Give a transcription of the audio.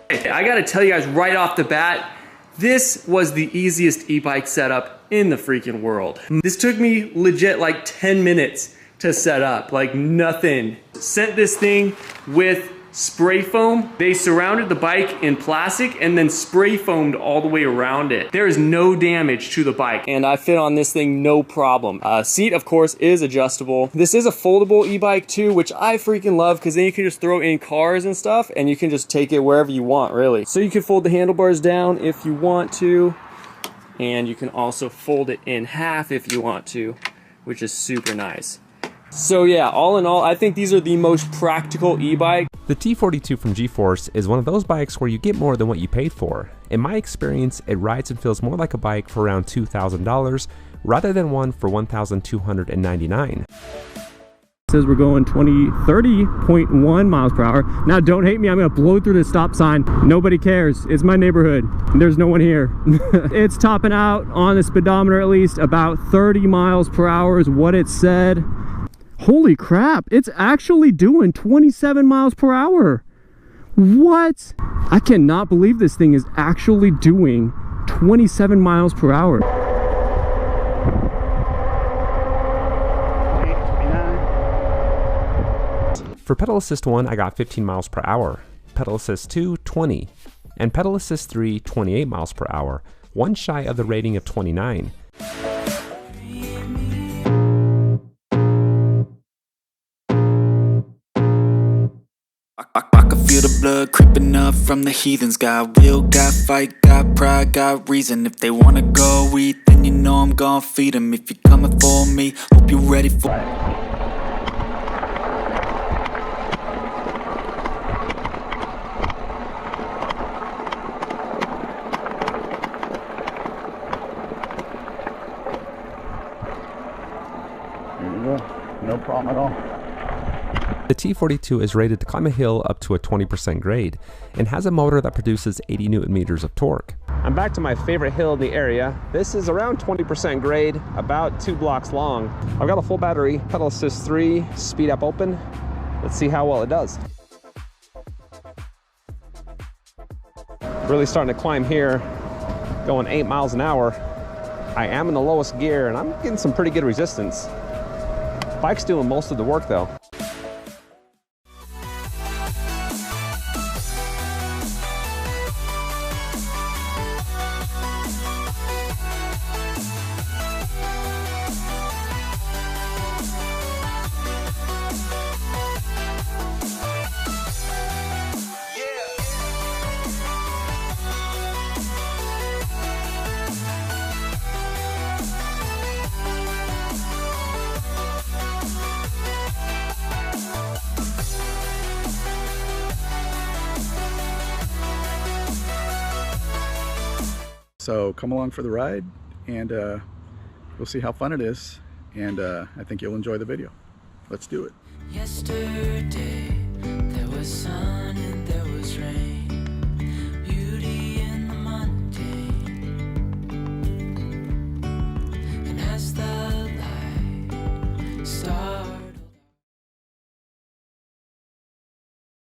I gotta tell you guys right off the bat, this was the easiest e-bike setup in the freaking world. This took me legit like 10 minutes to set up, like nothing. Sent this thing with spray foam. They surrounded the bike in plastic and then spray foamed all the way around it. There is no damage to the bike, and I fit on this thing no problem. Seat, of course, is adjustable. This is a foldable e-bike too, which I freaking love, because then you can just throw it in cars and stuff, and you can just take it wherever you want, really. So you can fold the handlebars down if you want to, and you can also fold it in half if you want to, which is super nice. So yeah, all in all, I think these are the most practical e-bike. The T42 from G-FORCE is one of those bikes where you get more than what you paid for. In my experience, it rides and feels more like a bike for around $2,000 rather than one for $1,299. It says we're going 30.1 miles per hour. Now don't hate me, I'm gonna blow through the stop sign. Nobody cares, it's my neighborhood. There's no one here. It's topping out on the speedometer at least about 30 miles per hour is what it said. Holy crap, it's actually doing 27 miles per hour. What? I cannot believe this thing is actually doing 27 miles per hour. For pedal assist 1, I got 15 miles per hour, pedal assist 2, 20, and pedal assist 3, 28 miles per hour, one shy of the rating of 29. I can feel the blood creeping up from the heathens. Got will, got fight, got pride, got reason. If they wanna go eat, then you know I'm gonna feed them. If you're coming for me, hope you're ready for it. There you go. No problem at all. The T42 is rated to climb a hill up to a 20% grade and has a motor that produces 80 Newton meters of torque. I'm back to my favorite hill in the area. This is around 20% grade, about 2 blocks long. I've got a full battery, pedal assist 3, speed up open. Let's see how well it does. Really starting to climb here, going 8 miles an hour. I am in the lowest gear and I'm getting some pretty good resistance. Bike's doing most of the work though. So come along for the ride, and we'll see how fun it is, and I think you'll enjoy the video. Let's do it. Yesterday there was sun in